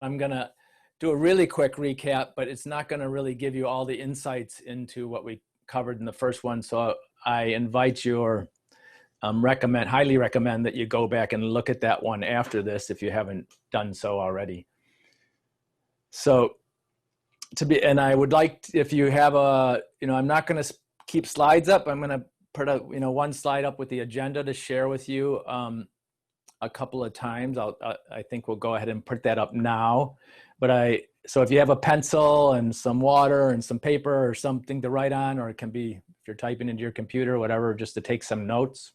I'm going to do a really quick recap, but it's not going to really give you all the insights into what we covered in the first one. So I invite you, or highly recommend that you go back and look at that one after this if you haven't done so already. So and I would like, if you have I'm not going to keep slides up. I'm going to put one slide up with the agenda to share with you a couple of times. I think we'll go ahead and put that up now. But so if you have a pencil and some water and some paper or something to write on, or it can be, if you're typing into your computer or whatever, just to take some notes.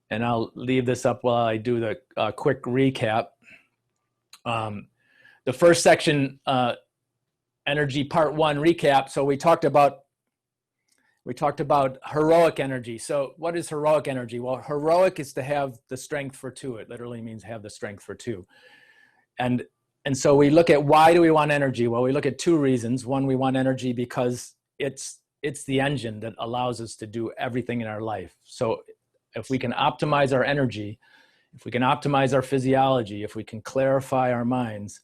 And I'll leave this up while I do the quick recap. The first section, energy part 1 recap. So we talked about heroic energy. So what is heroic energy? Well, heroic is to have the strength for 2. It literally means have the strength for 2. And so we look at, why do we want energy? Well, we look at 2 reasons. One, we want energy because it's the engine that allows us to do everything in our life. So if we can optimize our energy, if we can optimize our physiology, if we can clarify our minds,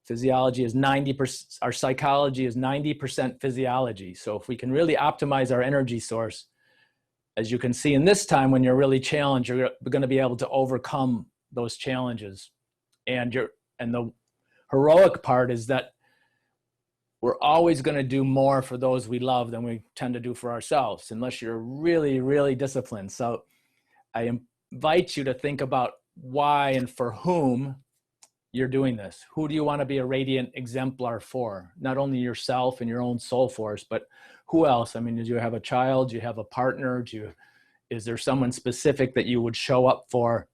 physiology is 90%, our psychology is 90% physiology. So if we can really optimize our energy source, as you can see in this time when you're really challenged, you're going to be able to overcome those challenges. And the heroic part is that we're always going to do more for those we love than we tend to do for ourselves, unless you're really, really disciplined. So I invite you to think about why and for whom you're doing this. Who do you want to be a radiant exemplar for? Not only yourself and your own soul force, but who else? I mean, do you have a child? Do you have a partner? Is there someone specific that you would show up for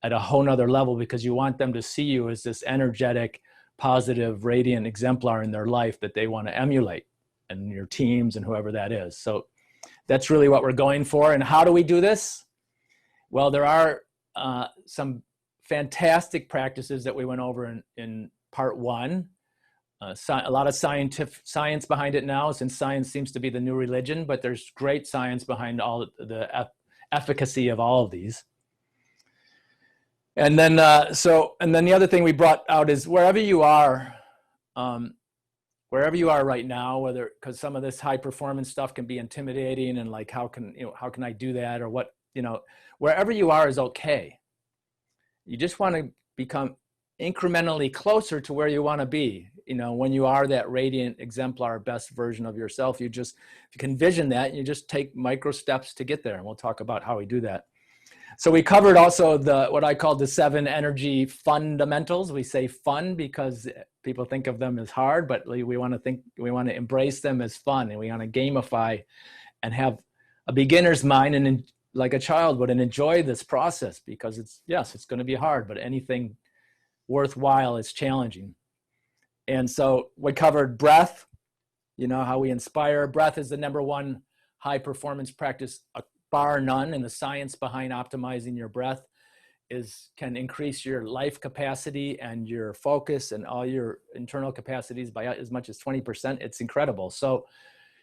at a whole nother level because you want them to see you as this energetic, positive, radiant exemplar in their life that they want to emulate, and your teams and whoever that is? So that's really what we're going for. And how do we do this? Well, there are some fantastic practices that we went over in part 1. A lot of science behind it now, since science seems to be the new religion, but there's great science behind all the efficacy of all of these. And then, the other thing we brought out is wherever you are right now, whether, because some of this high performance stuff can be intimidating, and like, how can I do that, or what, wherever you are is okay. You just want to become incrementally closer to where you want to be. When you are that radiant exemplar, best version of yourself, if you can envision that, you just take micro steps to get there. And we'll talk about how we do that. So we covered also what I call the 7 energy fundamentals. We say fun because people think of them as hard, but we want to embrace them as fun, and we want to gamify and have a beginner's mind, and like a child would, and enjoy this process, because it's going to be hard, but anything worthwhile is challenging. And so we covered breath, how we inspire. Breath is the #1 high performance practice, bar none. And the science behind optimizing your breath can increase your life capacity and your focus and all your internal capacities by as much as 20%. It's incredible. So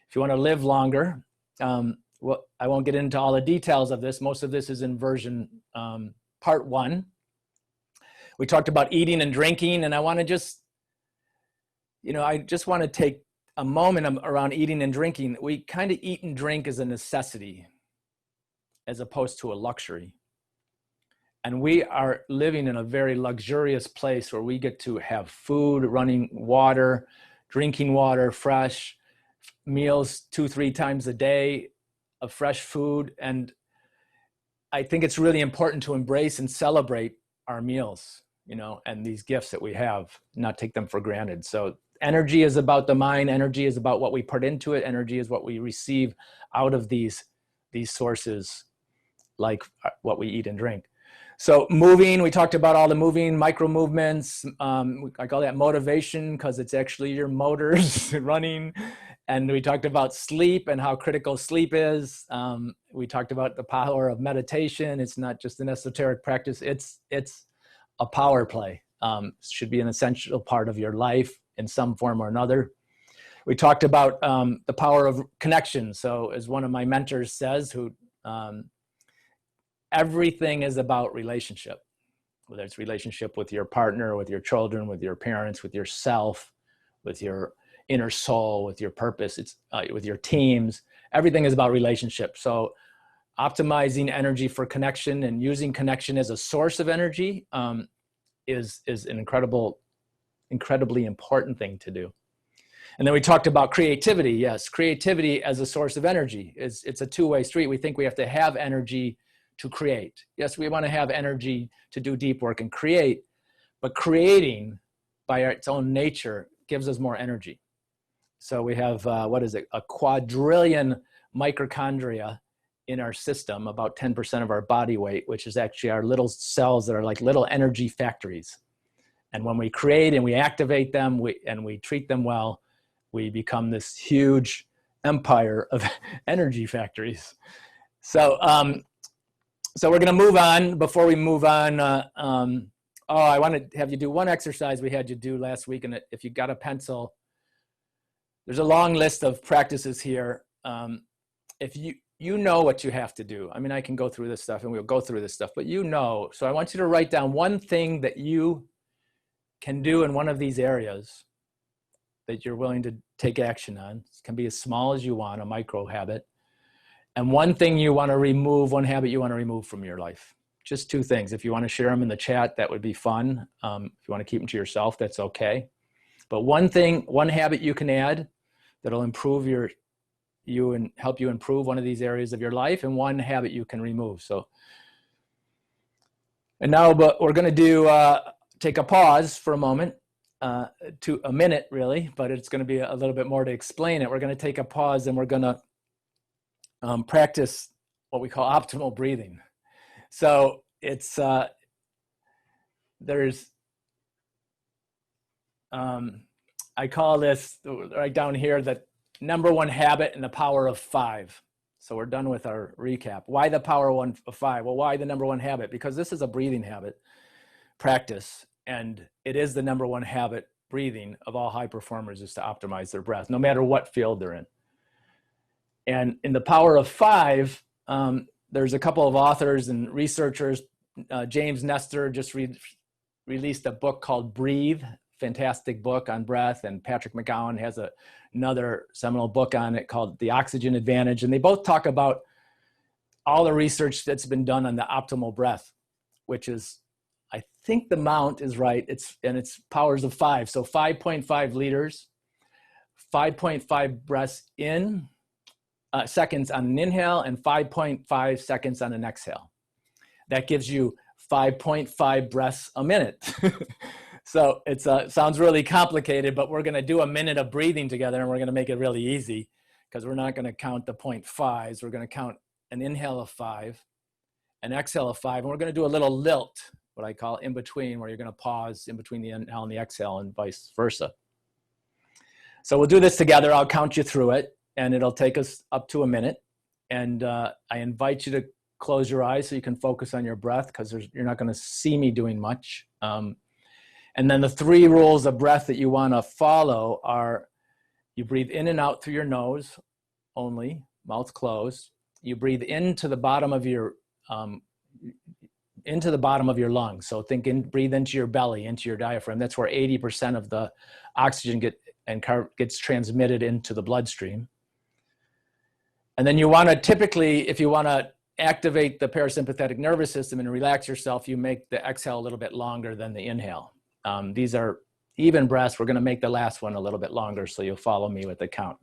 if you want to live longer, well, I won't get into all the details of this. Most of this is in version part 1. We talked about eating and drinking, and I want to just want to take a moment around eating and drinking. We kind of eat and drink as a necessity as opposed to a luxury. And we are living in a very luxurious place where we get to have food, running water, drinking water, fresh meals 2-3 times a day of fresh food. And I think it's really important to embrace and celebrate our meals, and these gifts that we have, not take them for granted. So energy is about the mind. Energy is about what we put into it. Energy is what we receive out of these sources, like what we eat and drink. So moving, we talked about all the moving, micro movements. I call that motivation because it's actually your motors running. And we talked about sleep and how critical sleep is. We talked about the power of meditation. It's not just an esoteric practice. It's a power play. Should be an essential part of your life in some form or another. We talked about the power of connection. So as one of my mentors says, everything is about relationship. whether it's relationship with your partner, with your children, with your parents, with yourself, with your inner soul, with your purpose, it's with your teams. Everything is about relationship. So optimizing energy for connection and using connection as a source of energy is an incredibly important thing to do. And then we talked about creativity. Yes, creativity as a source of energy. It's a two-way street. We think we have to have energy to create. Yes, we want to have energy to do deep work and create, but creating by its own nature gives us more energy. So we have, a quadrillion mitochondria in our system, about 10% of our body weight, which is actually our little cells that are like little energy factories. And when we create and we activate them and we treat them well, we become this huge empire of energy factories. So, so we're going to move on. Before we move on, I want to have you do one exercise we had you do last week. And if you got a pencil, there's a long list of practices here. If you know what you have to do. I mean, I can go through this stuff and we'll go through this stuff, but you know. So I want you to write down one thing that you can do in one of these areas that you're willing to take action on. It can be as small as you want, a micro habit. And one thing you want to remove, one habit you want to remove from your life. Just two things. If you want to share them in the chat, that would be fun. If you want to keep them to yourself, that's okay. But one thing, one habit you can add that'll improve you and help you improve one of these areas of your life, and one habit you can remove. So, and now, but we're going to do, take a pause for a moment. To a minute really, but it's going to be a little bit more to explain it. We're going to take a pause and we're going to practice what we call optimal breathing. So it's there's I call this right down here that number one habit and the power of 5. So we're done with our recap. Why the power of 5? Well, why the number one habit? Because this is a breathing habit practice. And it is the number one habit, breathing, of all high performers, is to optimize their breath, no matter what field they're in. And in the power of 5, there's a couple of authors and researchers. James Nestor just released a book called Breathe, fantastic book on breath. And Patrick McGowan has another seminal book on it called The Oxygen Advantage. And they both talk about all the research that's been done on the optimal breath, which is, I think the amount is right. It's powers of 5. So 5.5 liters, 5.5 breaths in, seconds on an inhale, and 5.5 seconds on an exhale. That gives you 5.5 breaths a minute. So it sounds really complicated, but we're going to do a minute of breathing together, and we're going to make it really easy, because we're not going to count the 0.5s. We're going to count an inhale of 5, an exhale of 5, and we're going to do a little lilt, what I call in between, where you're going to pause in between the inhale and the exhale, and vice versa. So we'll do this together. I'll count you through it, and it'll take us up to a minute. And I invite you to close your eyes so you can focus on your breath, because you're not going to see me doing much. And then the 3 rules of breath that you want to follow are: you breathe in and out through your nose only, mouth closed. You breathe into the bottom of your lungs. So breathe into your belly, into your diaphragm. That's where 80% of the oxygen gets transmitted into the bloodstream. And then you want to typically, if you want to activate the parasympathetic nervous system and relax yourself, you make the exhale a little bit longer than the inhale. These are even breaths. We're going to make the last one a little bit longer, so you'll follow me with the count.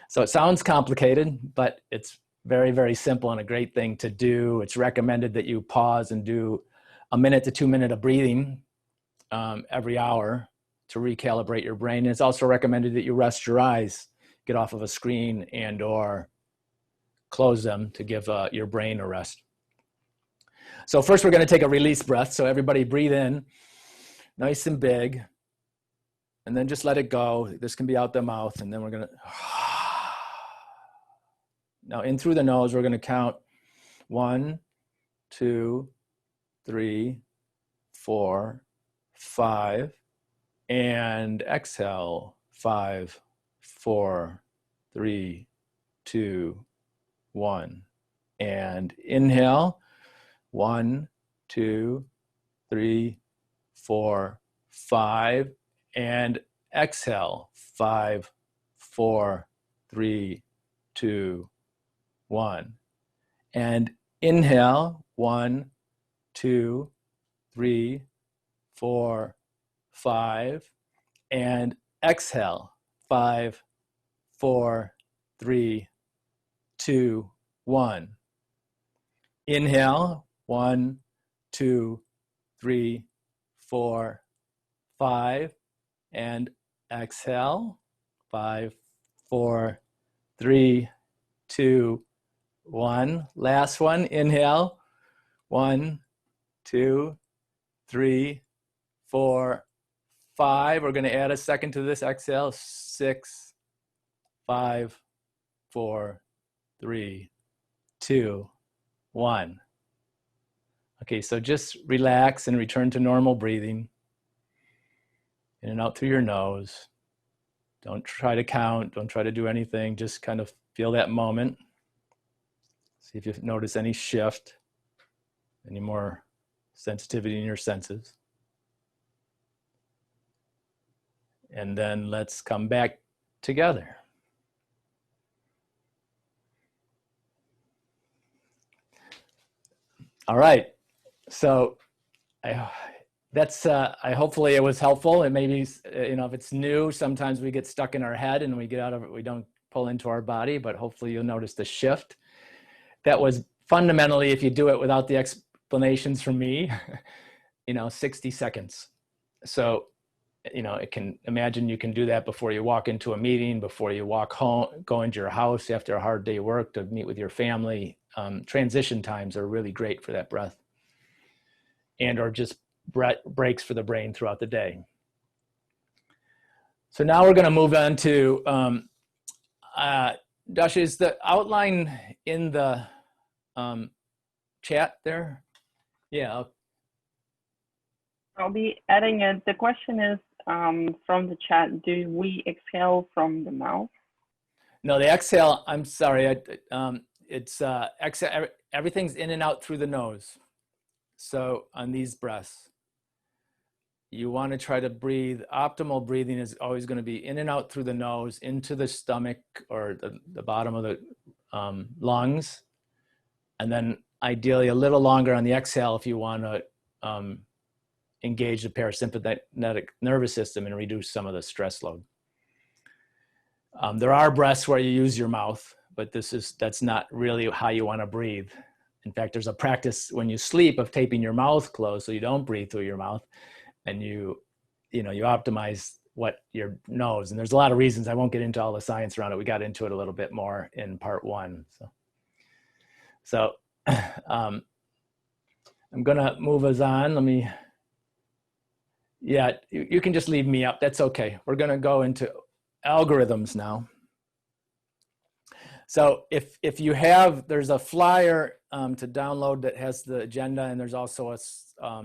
So it sounds complicated, but it's very, very simple and a great thing to do. It's recommended that you pause and do a minute to 2 minutes of breathing every hour to recalibrate your brain. And it's also recommended that you rest your eyes, get off of a screen, and or close them to give your brain a rest. So first we're going to take a release breath. So everybody breathe in, nice and big, and then just let it go. This can be out the mouth, and then we're going to... Now in through the nose, we're going to count 1, 2, 3, 4, 5, and exhale 5, 4, 3, 2, 1. And inhale 1, 2, 3, 4, 5, and exhale, 5, 4, 3, 2, 1. And inhale, 1, 2, 3, 4, 5, and exhale, 5, 4, 3, 2, 1. Inhale, 1, 2, 3, 4, 5, and exhale, 5, 4, 3, 2, 1. Last one, inhale, 1, 2, 3, 4, 5. We're going to add a second to this. Exhale, 6, 5, 4, 3, 2, 1. Okay, so just relax and return to normal breathing. In and out through your nose. Don't try to count. Don't try to do anything. Just kind of feel that moment. See if you notice any shift, any more sensitivity in your senses. And then let's come back together. All right. So hopefully it was helpful. And maybe, if it's new, sometimes we get stuck in our head and we get out of it. We don't pull into our body, but hopefully you'll notice the shift. That was fundamentally, if you do it without the explanations from me, 60 seconds. So, imagine you can do that before you walk into a meeting, before you walk home, go into your house after a hard day of work to meet with your family. Transition times are really great for that breath, and or just breaks for the brain throughout the day. So now we're going to move on to, Dasha, is the outline in the chat there? Yeah. I'll be adding it. The question is from the chat, do we exhale from the mouth? No, the exhale, I'm sorry, it's exhale, everything's in and out through the nose. So on these breaths, you want to try to breathe. Optimal breathing is always going to be in and out through the nose, into the stomach or the bottom of the lungs. And then ideally a little longer on the exhale if you want to engage the parasympathetic nervous system and reduce some of the stress load. There are breaths where you use your mouth, but that's not really how you want to breathe. In fact, there's a practice when you sleep of taping your mouth closed so you don't breathe through your mouth, and you optimize your nose. And there's a lot of reasons. I won't get into all the science around it. We got into it a little bit more in part 1. So I'm gonna move us on. You can just leave me up. That's okay. We're gonna go into algorithms now. So if you have, there's a flyer to download that has the agenda, and there's also a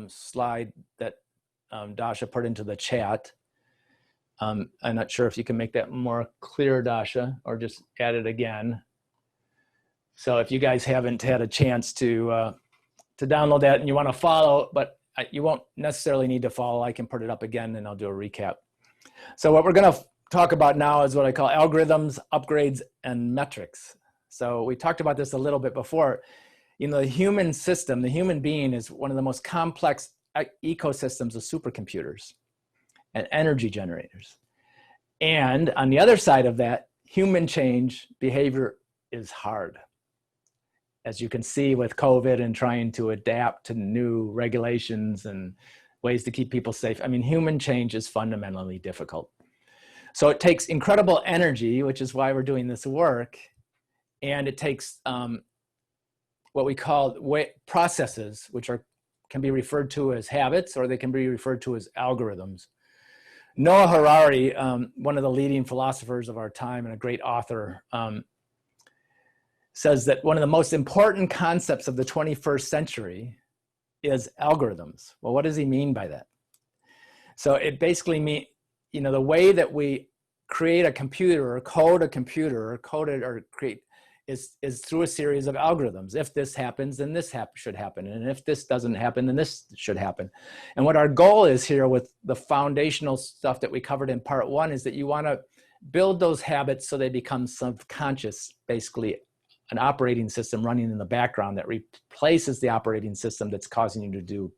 slide that Dasha put into the chat. I'm not sure if you can make that more clear, Dasha, or just add it again. So if you guys haven't had a chance to download that and you want to follow, but you won't necessarily need to follow, I can put it up again and I'll do a recap. So what we're going to talk about now is what I call algorithms, upgrades, and metrics. So we talked about this a little bit before. The human system, the human being, is one of the most complex ecosystems of supercomputers and energy generators. And on the other side of that, human change behavior is hard. As you can see with COVID and trying to adapt to new regulations and ways to keep people safe. I mean, human change is fundamentally difficult. So it takes incredible energy, which is why we're doing this work. And it takes what we call processes, which can be referred to as habits, or they can be referred to as algorithms. Noah Harari, one of the leading philosophers of our time and a great author, says that one of the most important concepts of the 21st century is algorithms. Well, what does he mean by that? So it basically means, the way that we create a computer or code a computer or code it or create is through a series of algorithms. If this happens, then this should happen. And if this doesn't happen, then this should happen. And what our goal is here with the foundational stuff that we covered in part 1 is that you want to build those habits so they become subconscious, basically an operating system running in the background that replaces the operating system that's causing you to do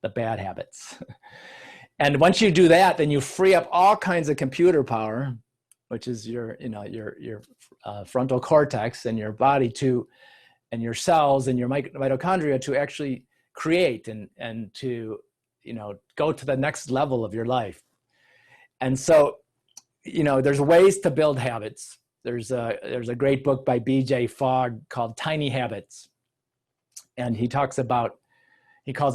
the bad habits. And once you do that, then you free up all kinds of computer power, which is your frontal cortex and your body and your cells and your mitochondria to actually create and to, go to the next level of your life. And so, there's ways to build habits. There's a great book by B.J. Fogg called Tiny Habits. And he calls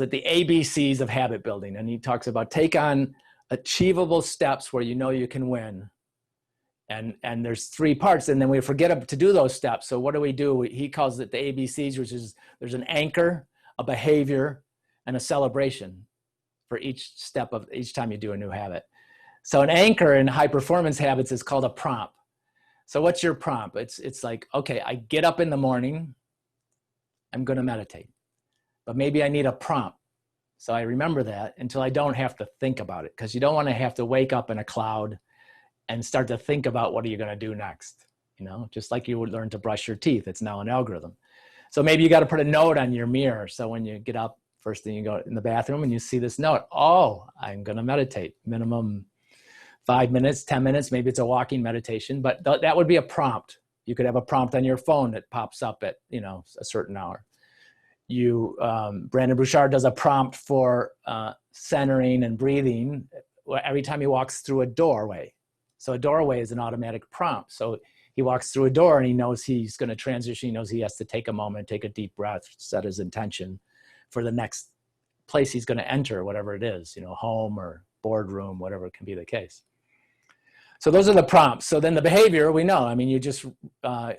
it the ABCs of habit building. And he talks about take on achievable steps where you can win. And there's 3 parts, and then we forget to do those steps. So what do? He calls it the ABCs, which is there's an anchor, a behavior, and a celebration for each step of each time you do a new habit. So an anchor in high performance habits is called a prompt. So what's your prompt? It's like, okay, I get up in the morning, I'm going to meditate, but maybe I need a prompt. So I remember that until I don't have to think about it, because you don't want to have to wake up in a cloud and start to think about what are you going to do next, just like you would learn to brush your teeth. It's now an algorithm. So maybe you got to put a note on your mirror. So when you get up, first thing you go in the bathroom and you see this note, oh, I'm going to meditate, minimum 5 minutes, 10 minutes, maybe it's a walking meditation, but that would be a prompt. You could have a prompt on your phone that pops up at, a certain hour. Brandon Bouchard does a prompt for centering and breathing every time he walks through a doorway. So a doorway is an automatic prompt. So he walks through a door and he knows he's going to transition. He knows he has to take a moment, take a deep breath, set his intention for the next place he's going to enter, whatever it is, home or boardroom, whatever can be the case. So those are the prompts. So then the behavior, we know,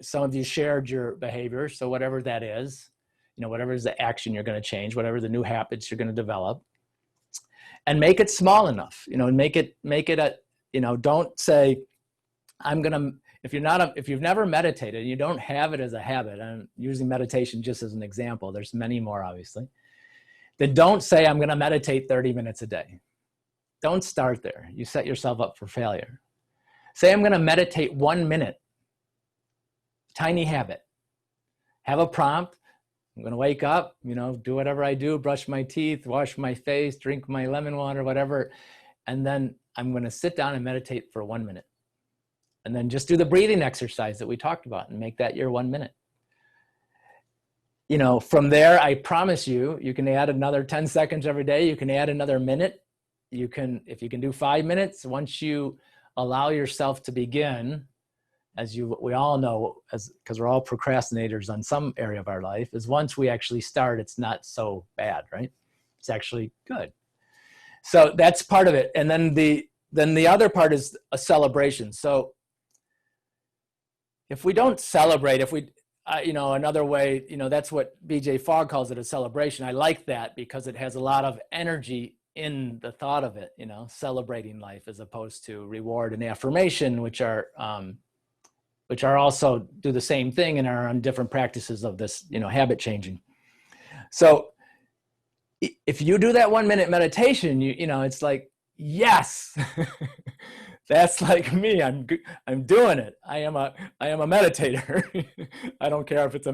some of you shared your behavior. So whatever that is, whatever is the action you're going to change, whatever the new habits you're going to develop, and make it small enough, and make it don't say, if you've never meditated and you don't have it as a habit, I'm using meditation just as an example, there's many more obviously, then don't say, I'm going to meditate 30 minutes a day. Don't start there. You set yourself up for failure. Say, I'm going to meditate 1 minute. Tiny habit. Have a prompt. I'm going to wake up, do whatever I do, brush my teeth, wash my face, drink my lemon water, whatever. And then I'm going to sit down and meditate for 1 minute. And then just do the breathing exercise that we talked about and make that your 1 minute. From there, I promise you can add another 10 seconds every day. You can add another minute. If you can do 5 minutes, once you allow yourself to begin, we all know, because we're all procrastinators on some area of our life, is once we actually start, it's not so bad, right? It's actually good. So that's part of it. And then the other part is a celebration. So if we don't celebrate, another way, that's what BJ Fogg calls it, a celebration. I like that because it has a lot of energy in the thought of it, celebrating life, as opposed to reward and affirmation, which are also do the same thing and are on different practices of this, habit changing. So if you do that 1 minute meditation, it's like, yes, that's like me. I'm doing it. I am a meditator. I don't care if it's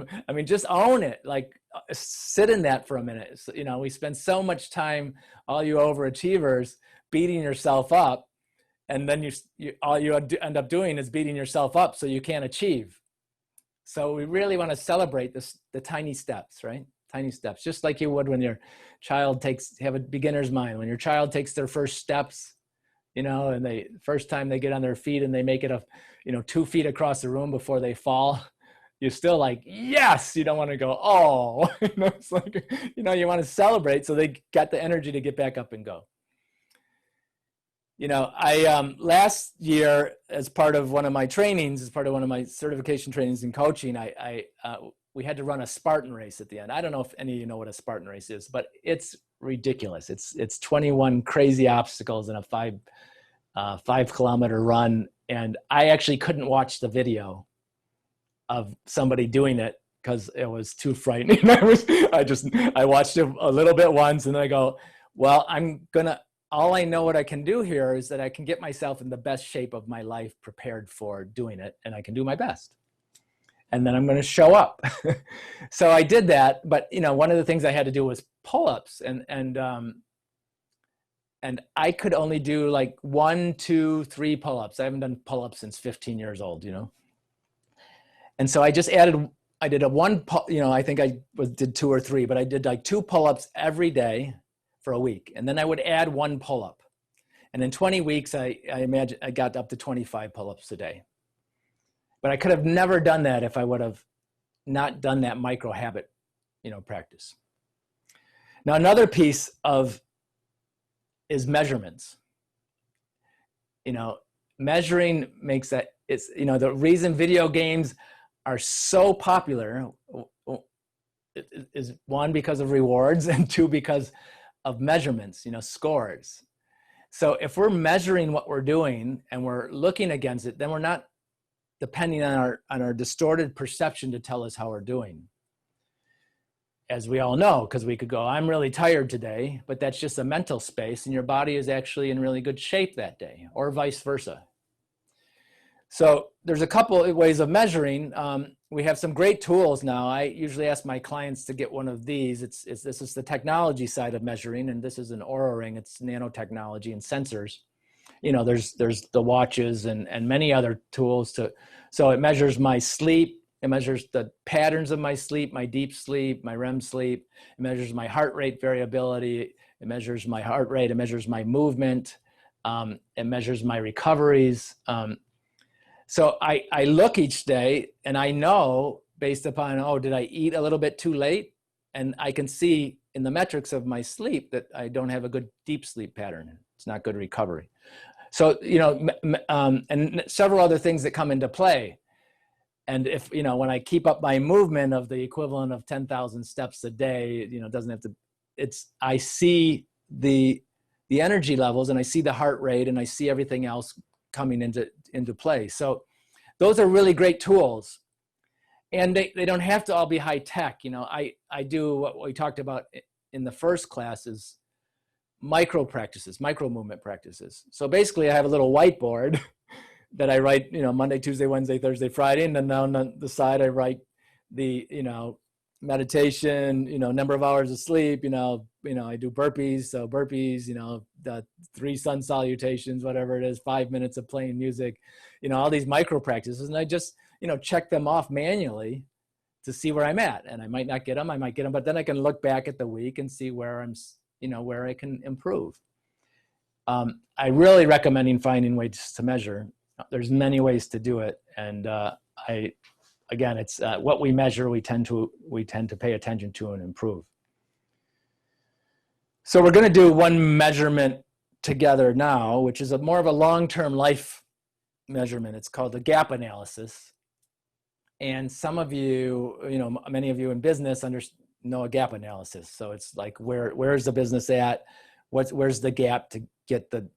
just own it. Like, sit in that for a minute. So, we spend so much time, all you overachievers, beating yourself up. And then all you end up doing is beating yourself up so you can't achieve. So we really want to celebrate the tiny steps, right? Tiny steps, just like you would when your child have a beginner's mind. When your child takes their first steps, and first time they get on their feet and they make it 2 feet across the room before they fall, you're still like, yes. You don't want to go, oh, it's like, you want to celebrate so they got the energy to get back up and go. I last year, as part of one of my trainings, as part of one of my certification trainings in coaching, we had to run a Spartan race at the end. I don't know if any of you know what a Spartan race is, but it's ridiculous. It's 21 crazy obstacles in a 5 kilometer run. And I actually couldn't watch the video of somebody doing it because it was too frightening. I watched it a little bit once and then I go, well, all I know what I can do here is that I can get myself in the best shape of my life prepared for doing it, and I can do my best. And then I'm going to show up. So I did that, but one of the things I had to do was pull-ups, and I could only do like 1, 2, 3 pull-ups. I haven't done pull-ups since 15 years old, And so I just I did I think I did 2 or 3, but I did like 2 pull-ups every day for a week. And then I would add 1 pull-up. And in 20 weeks, I imagine I got up to 25 pull-ups a day. But I could have never done that if I would have not done that micro habit, practice. Now, another piece is measurements. Measuring makes that, the reason video games are so popular is 1, because of rewards, and 2, because of measurements, scores. So if we're measuring what we're doing and we're looking against it, then we're not depending on our distorted perception to tell us how we're doing. As we all know, because we could go, I'm really tired today, but that's just a mental space, and your body is actually in really good shape that day, or vice versa. So there's a couple of ways of measuring. We have some great tools now. I usually ask my clients to get one of these. This is the technology side of measuring, and this is an Oura ring. It's nanotechnology and sensors. There's the watches and many other tools so it measures my sleep. It measures the patterns of my sleep, my deep sleep, my REM sleep. It measures my heart rate variability. It measures my heart rate. It measures my movement. It measures my recoveries. So I look each day and I know based upon, did I eat a little bit too late? And I can see in the metrics of my sleep that I don't have a good deep sleep pattern. It's not good recovery. So, and several other things that come into play. And if, when I keep up my movement of the equivalent of 10,000 steps a day, it doesn't have to, I see the energy levels, and I see the heart rate, and I see everything else coming into play. So those are really great tools, and they don't have to all be high tech. I do what we talked about in the first class is micro movement practices. So basically I have a little whiteboard that I write, Monday, Tuesday, Wednesday, Thursday, Friday. And then down on the side, I write the, meditation, number of hours of sleep, I do burpees. So burpees, the 3 sun salutations, whatever it is, 5 minutes of playing music, all these micro practices. And I just, check them off manually to see where I'm at. And I might not get them, I might get them, but then I can look back at the week and see where I'm, where I can improve. I really recommend finding ways to measure. There's many ways to do it. And again, it's what we measure, we tend to pay attention to and improve. So we're going to do one measurement together now, which is more of a long-term life measurement. It's called the gap analysis. And some of you, many of you in business know a gap analysis. So it's like, where's the business at? Where's the gap to get the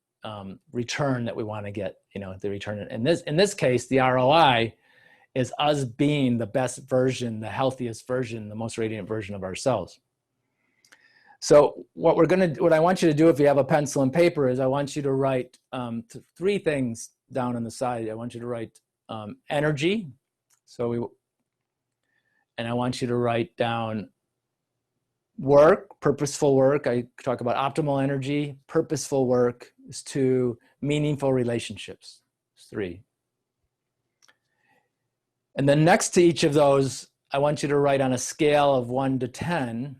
return that we want to get, the return. In this case, the ROI is us being the best version, the healthiest version, the most radiant version of ourselves. So what I want you to do, if you have a pencil and paper, is I want you to write 3 things down on the side. I want you to write energy. And I want you to write down work, purposeful work. I talk about optimal energy. Purposeful work is 2. Meaningful relationships is 3. And then next to each of those, I want you to write on a scale of 1 to 10,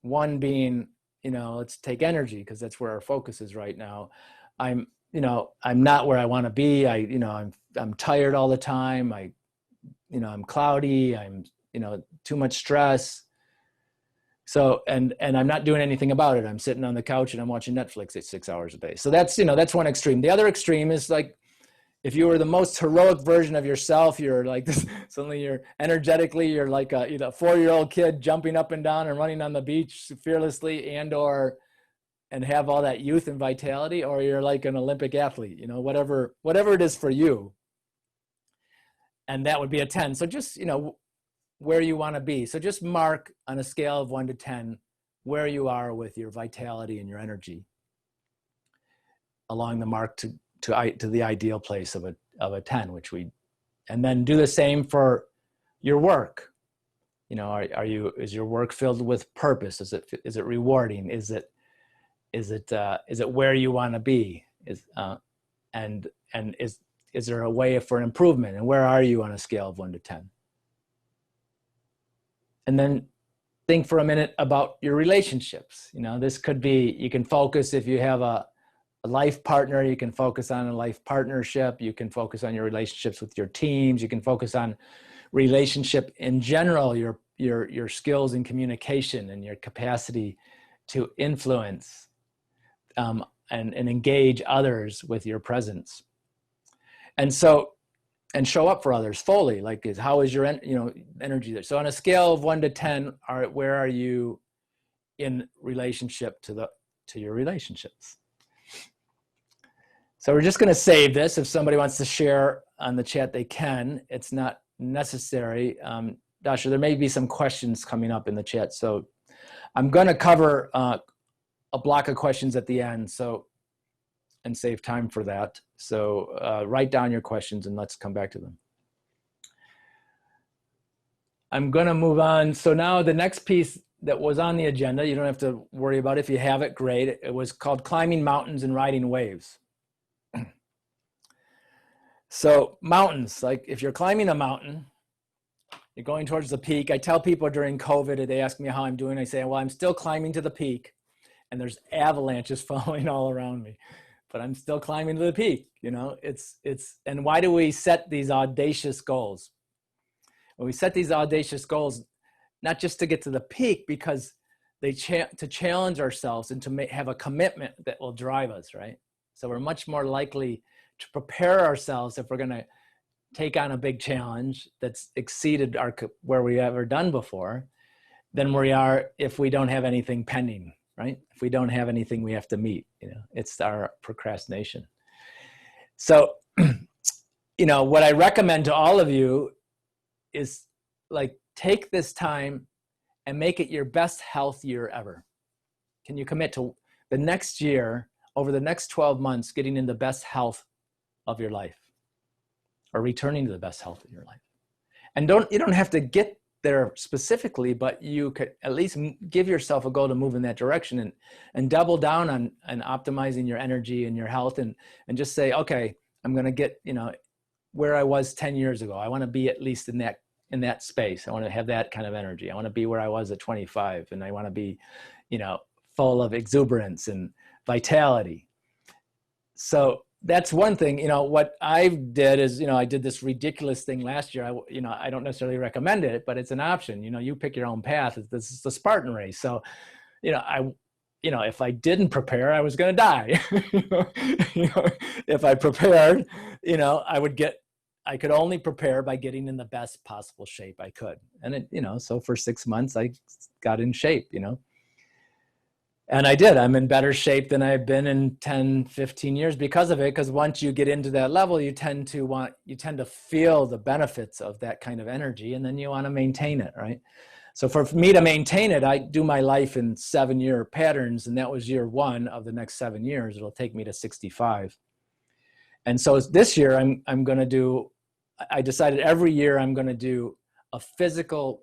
1 being, let's take energy, because that's where our focus is right now. I'm not where I want to be. I'm tired all the time. I'm cloudy. I'm, too much stress. So, and I'm not doing anything about it. I'm sitting on the couch and I'm watching Netflix at 6 hours a day. So that's, that's one extreme. The other extreme is like, if you were the most heroic version of yourself, you're like this, suddenly you're energetically, you're like a 4-year-old kid jumping up and down and running on the beach fearlessly and have all that youth and vitality, or you're like an Olympic athlete, whatever it is for you. and that would be a 10. So just, where you want to be. So just mark on a scale of 1 to 10 where you are with your vitality and your energy along the mark to the ideal place of a 10, and then do the same for your work. Is your work filled with purpose? Is it rewarding? Is it where you want to be? And is there a way for improvement? And where are you on a scale of 1 to 10? And then think for a minute about your relationships. This could be, you can focus if you have a life partner, you can focus on a life partnership. You can focus on your relationships with your teams. You can focus on relationship in general, your skills in communication and your capacity to influence and engage others with your presence. And show up for others fully. How is your energy there? So on a scale of 1 to 10, where are you in relationship to your relationships? So we're just going to save this. If somebody wants to share on the chat, they can. It's not necessary. Dasha, there may be some questions coming up in the chat. So I'm going to cover a block of questions at the end, and save time for that. So write down your questions and let's come back to them. I'm going to move on. So now the next piece that was on the agenda, you don't have to worry about it. If you have it, great. It was called Climbing Mountains and Riding Waves. So mountains, like if you're climbing a mountain, you're going towards the peak. I tell people during COVID, they ask me how I'm doing. I say, well, I'm still climbing to the peak and there's avalanches falling all around me, but I'm still climbing to the peak. And why do we set these audacious goals? Well, we set these audacious goals, not just to get to the peak, because to challenge ourselves and to have a commitment that will drive us, right? So we're much more likely to prepare ourselves if we're going to take on a big challenge that's exceeded where we've ever done before than we are if we don't have anything pending, right? If we don't have anything we have to meet, it's our procrastination. So, what I recommend to all of you is take this time and make it your best health year ever. Can you commit to the next year, over the next 12 months, getting in the best health of your life, or returning to the best health of your life? And you don't have to get there specifically, but you could at least give yourself a goal to move in that direction and double down on optimizing your energy and your health, and just say, okay, I'm going to get, where I was 10 years ago. I want to be at least in that space. I want to have that kind of energy. I want to be where I was at 25, and I want to be, full of exuberance and vitality. So that's one thing. What I did is, I did this ridiculous thing last year. I don't necessarily recommend it, but it's an option. You pick your own path. This is the Spartan race. So, if I didn't prepare, I was going to die. If I prepared, I could only prepare by getting in the best possible shape I could. And so for 6 months, I got in shape, And I did. I'm in better shape than I've been in 10, 15 years because of it. Because once you get into that level, you tend to feel the benefits of that kind of energy, and then you want to maintain it, right? So for me to maintain it, I do my life in 7-year patterns, and that was year 1 of the next 7 years. It'll take me to 65. And so this year, I decided every year I'm going to do a physical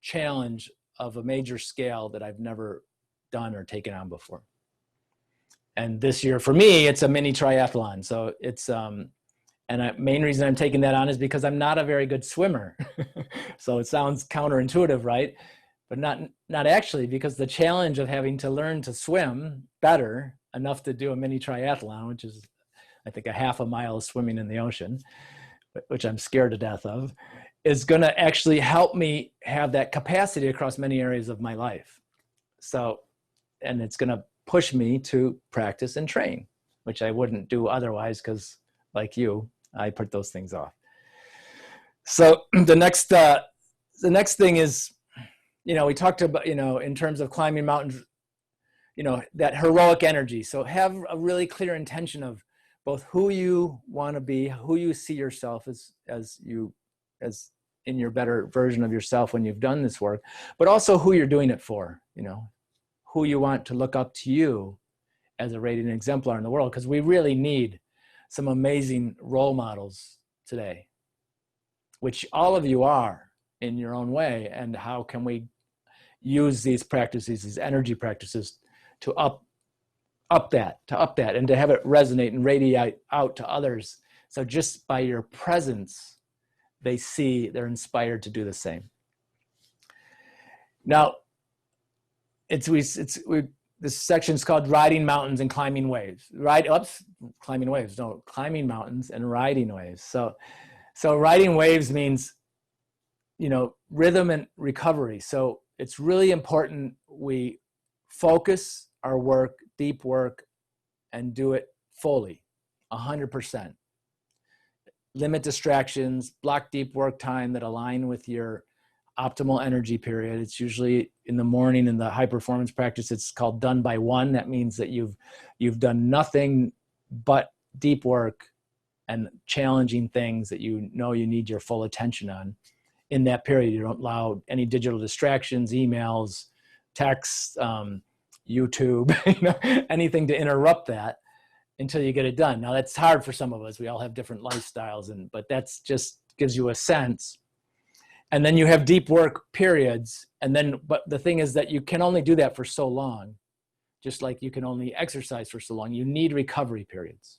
challenge of a major scale that I've never done or taken on before. And this year for me, it's a mini triathlon. So it's, main reason I'm taking that on is because I'm not a very good swimmer. So it sounds counterintuitive, right? But not actually, because the challenge of having to learn to swim better enough to do a mini triathlon, which is, I think, a half a mile of swimming in the ocean, which I'm scared to death of, is going to actually help me have that capacity across many areas of my life. So, and it's going to push me to practice and train, which I wouldn't do otherwise, because like you, I put those things off. So the next thing is, we talked about, in terms of climbing mountains, that heroic energy. So have a really clear intention of both who you want to be, who you see yourself as you as in your better version of yourself when you've done this work, but also who you're doing it for, who you want to look up to you as a radiant exemplar in the world, because we really need some amazing role models today, which all of you are in your own way. And how can we use these practices, these energy practices, to up that, and to have it resonate and radiate out to others. So just by your presence, they're inspired to do the same. Now, this section is called Riding Mountains and Climbing Waves. Climbing mountains and riding waves. So riding waves means, rhythm and recovery. So it's really important we focus our work, deep work, and do it fully, 100%. Limit distractions, block deep work time that align with your optimal energy period. It's usually in the morning. In the high performance practice, it's called done by one. That means that you've done nothing but deep work and challenging things that you need your full attention on in that period. You don't allow any digital distractions, emails, texts, YouTube, anything to interrupt that until you get it done. Now that's hard for some of us. We all have different lifestyles, but that's just gives you a sense. And then you have deep work periods. But the thing is that you can only do that for so long, just like you can only exercise for so long. You need recovery periods.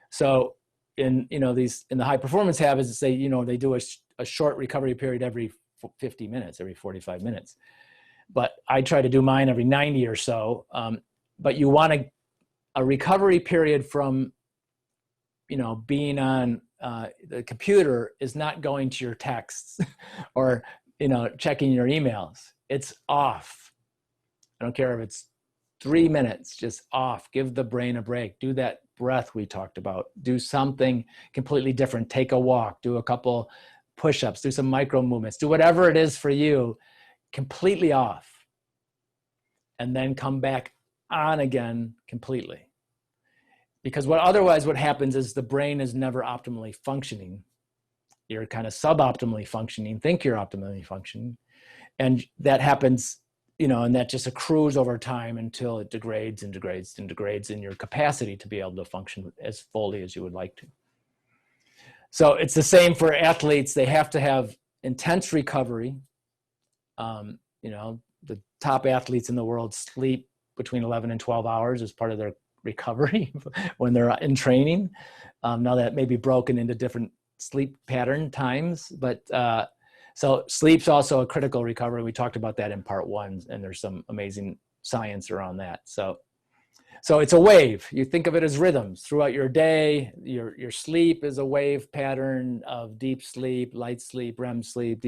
So in the high performance habits, they do a short recovery period every 50 minutes, every 45 minutes. But I try to do mine every 90 or so. But you want a recovery period from, being on the computer is not going to your texts or, checking your emails. It's off. I don't care if it's 3 minutes, just off. Give the brain a break. Do that breath we talked about. Do something completely different. Take a walk. Do a couple push-ups. Do some micro movements. Do whatever it is for you, completely off. And then come back on again completely. Because what happens is the brain is never optimally functioning. You're kind of suboptimally functioning, think you're optimally functioning. And that happens, and that just accrues over time until it degrades and degrades and degrades in your capacity to be able to function as fully as you would like to. So it's the same for athletes. They have to have intense recovery. The top athletes in the world sleep between 11 and 12 hours as part of their recovery when they're in training. Now that may be broken into different sleep pattern times, but so sleep's also a critical recovery. We talked about that in part 1, and there's some amazing science around that. So it's a wave. You think of it as rhythms throughout your day. Your sleep is a wave pattern of deep sleep, light sleep, REM sleep,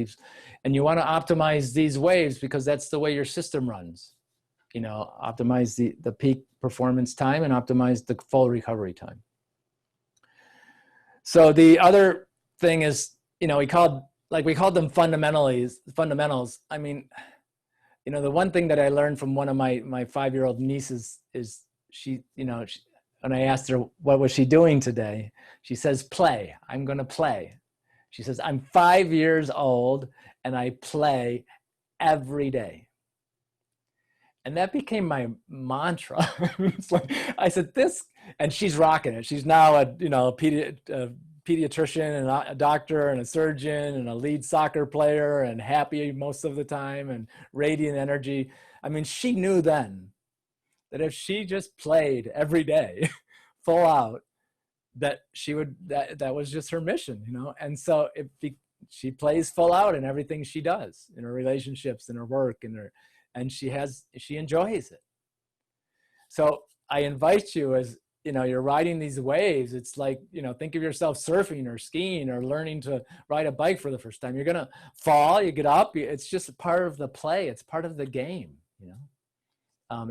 and you want to optimize these waves because that's the way your system runs. Optimize the peak performance time and optimize the full recovery time. So the other thing is, we called them fundamentals. I mean, the one thing that I learned from one of my 5-year-old nieces is when I asked her, what was she doing today? She says, play. I'm going to play. She says, I'm 5 years old and I play every day. And that became my mantra. It's like, I said this, and she's rocking it. She's now a pediatrician and a doctor and a surgeon and a lead soccer player and happy most of the time and radiant energy. I mean, she knew then that if she just played every day full out, that that was just her mission, And so she plays full out in everything she does, in her relationships, in her work, and she enjoys it. So I invite you, as you're riding these waves, it's like, think of yourself surfing or skiing or learning to ride a bike for the first time. You're going to fall, you get up. It's just part of the play. It's part of the game,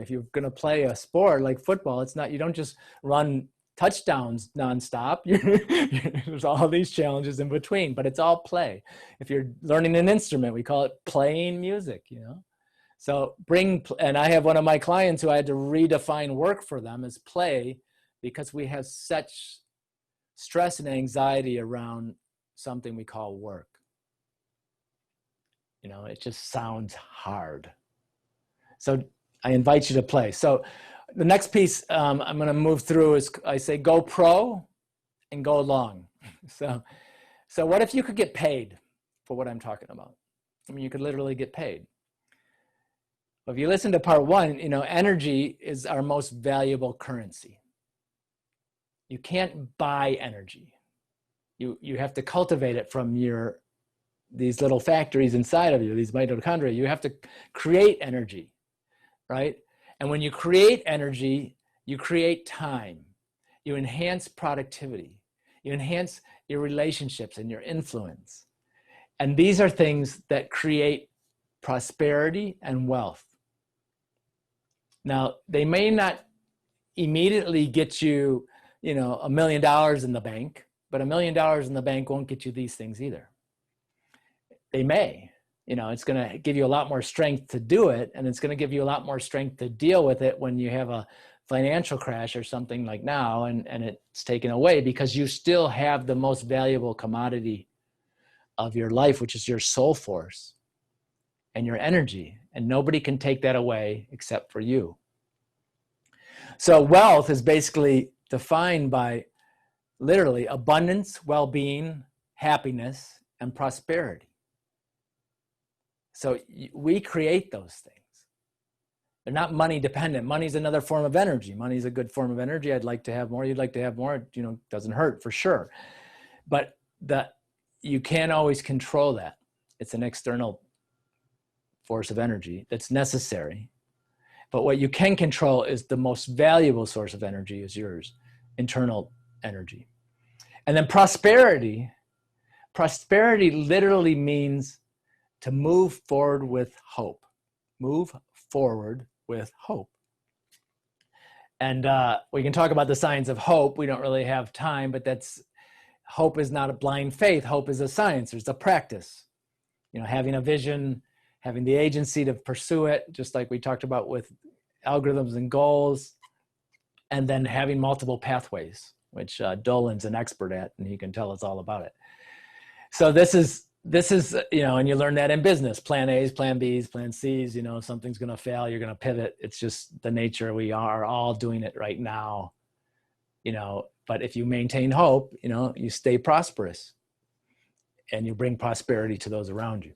If you're going to play a sport like football, you don't just run touchdowns nonstop. There's all these challenges in between, but it's all play. If you're learning an instrument, we call it playing music, So and I have one of my clients who I had to redefine work for them as play, because we have such stress and anxiety around something we call work. You know, it just sounds hard. So I invite you to play. So the next piece I'm going to move through is I say go pro and go long. So what if you could get paid for what I'm talking about? I mean, you could literally get paid. But if you listen to part one, you know, energy is our most valuable currency. You can't buy energy. You have to cultivate it from these little factories inside of you, these mitochondria. You have to create energy, right? And when you create energy, you create time. You enhance productivity. You enhance your relationships and your influence. And these are things that create prosperity and wealth. Now, they may not immediately get you, you know, $1 million in the bank, but $1 million in the bank won't get you these things either. They may, you know, it's going to give you a lot more strength to do it, and it's going to give you a lot more strength to deal with it when you have a financial crash or something like now, and it's taken away, because you still have the most valuable commodity of your life, which is your soul force and your energy, and nobody can take that away except for you. So wealth is basically defined by literally abundance, well-being, happiness, and prosperity. So we create those things. They're not money dependent. Money's another form of energy. Money's a good form of energy. I'd like to have more. You'd like to have more. You know, doesn't hurt for sure. But you can't always control that. It's an external force of energy that's necessary. But what you can control is the most valuable source of energy is yours, internal energy. And then prosperity literally means to move forward with hope. Move forward with hope. And we can talk about the science of hope. We don't really have time, but hope is not a blind faith. Hope is a science. There's a practice. You know, having a vision, having the agency to pursue it, just like we talked about with algorithms and goals, and then having multiple pathways, which Dolan's an expert at, and he can tell us all about it. So this is, you know, and you learn that in business, plan A's, plan B's, plan C's, you know, something's going to fail, you're going to pivot. It's just the nature. We are all doing it right now, you know, but if you maintain hope, you know, you stay prosperous and you bring prosperity to those around you.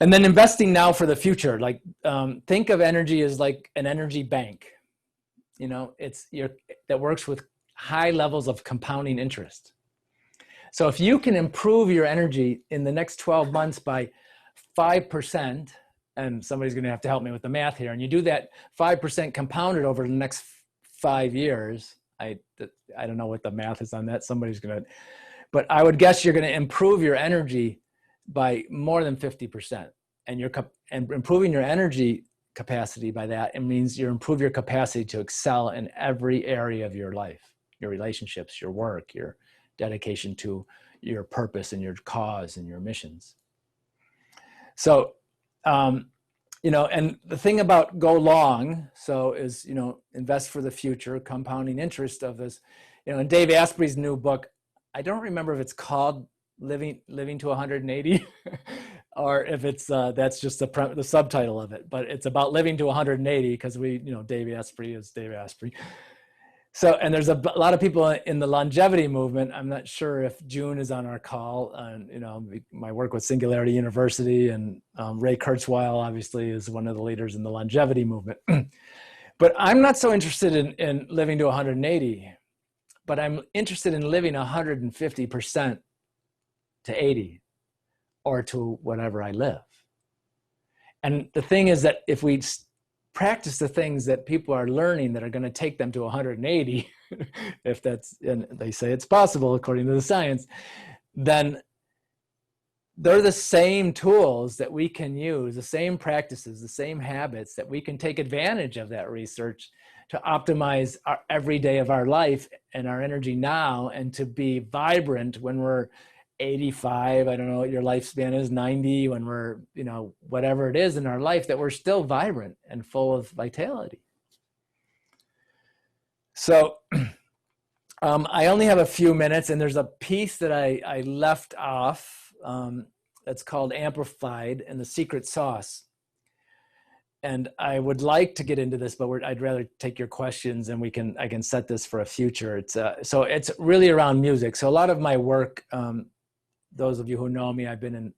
And then investing now for the future, like think of energy as like an energy bank, you know, that works with high levels of compounding interest. So if you can improve your energy in the next 12 months by 5%, and somebody's going to have to help me with the math here, and you do that 5% compounded over the next 5 years, I don't know what the math is on that. Somebody's going to, but I would guess you're going to improve your energy by more than 50%. And improving your energy capacity by that, it means you improve your capacity to excel in every area of your life, your relationships, your work, your dedication to your purpose and your cause and your missions. So, you know, and the thing about go long, so is, you know, invest for the future, compounding interest of this, you know, in Dave Asprey's new book, I don't remember if it's called Living to 180 or if it's, that's just the subtitle of it, but it's about living to 180 because you know, Dave Asprey is Dave Asprey. So, and there's a lot of people in the longevity movement. I'm not sure if June is on our call. You know, my work with Singularity University, and Ray Kurzweil obviously is one of the leaders in the longevity movement. But I'm not so interested in living to 180, but I'm interested in living 150% to 80 or to whatever I live. And the thing is that if we practice the things that people are learning that are going to take them to 180, if that's, and they say it's possible according to the science, then they're the same tools that we can use, the same practices, the same habits that we can take advantage of that research to optimize every day of our life and our energy now, and to be vibrant when we're 85, I don't know what your lifespan is, 90, when we're, you know, whatever it is in our life, that we're still vibrant and full of vitality. So I only have a few minutes, and there's a piece that I left off that's called Amplified and the Secret Sauce. And I would like to get into this, but I'd rather take your questions, and I can set this for a future. So it's really around music. So a lot of my work, those of you who know me, I've been in,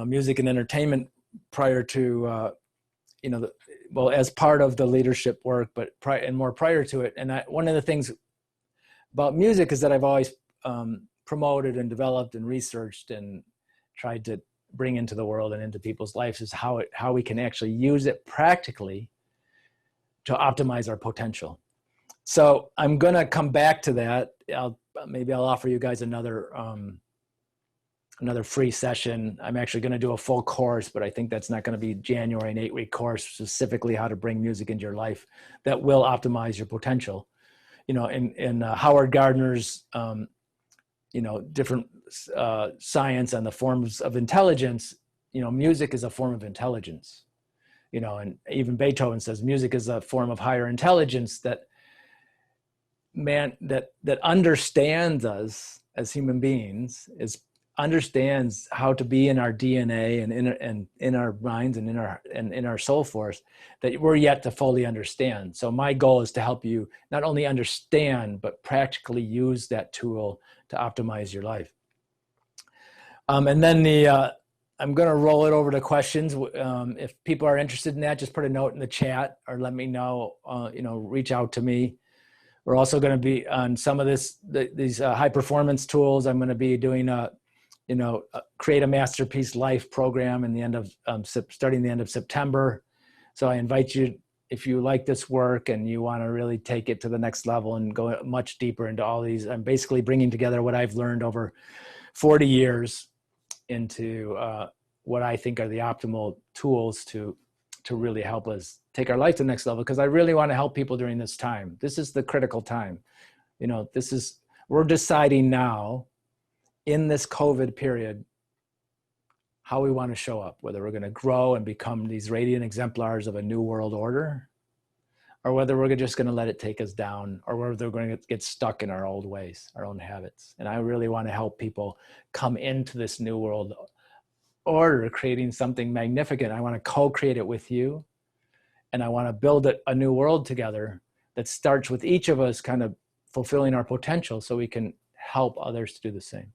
music and entertainment prior to, as part of the leadership work, but more prior to it. And one of the things about music is that I've always promoted and developed and researched and tried to bring into the world and into people's lives is how we can actually use it practically to optimize our potential. So I'm going to come back to that. Maybe I'll offer you guys another free session. I'm actually going to do a full course, but I think that's not going to be January, an 8-week course, specifically how to bring music into your life that will optimize your potential. In Howard Gardner's, different science on the forms of intelligence, music is a form of intelligence, and even Beethoven says music is a form of higher intelligence that understands us as human beings, understands how to be in our DNA and in our minds and in our soul force that we're yet to fully understand. So my goal is to help you not only understand, but practically use that tool to optimize your life. And then I'm going to roll it over to questions. If people are interested in that, just put a note in the chat or let me know, reach out to me. We're also going to be on some of these high performance tools. I'm going to be doing Create a Masterpiece Life program starting the end of September. So I invite you, if you like this work and you want to really take it to the next level and go much deeper into all these, I'm basically bringing together what I've learned over 40 years into what I think are the optimal tools to really help us take our life to the next level. Because I really want to help people during this time. This is the critical time. We're deciding now in this COVID period how we want to show up, whether we're going to grow and become these radiant exemplars of a new world order, or whether we're just going to let it take us down, or whether we're going to get stuck in our old ways, our own habits. And I really want to help people come into this new world order, creating something magnificent. I want to co-create it with you. And I want to build a new world together that starts with each of us kind of fulfilling our potential so we can help others to do the same.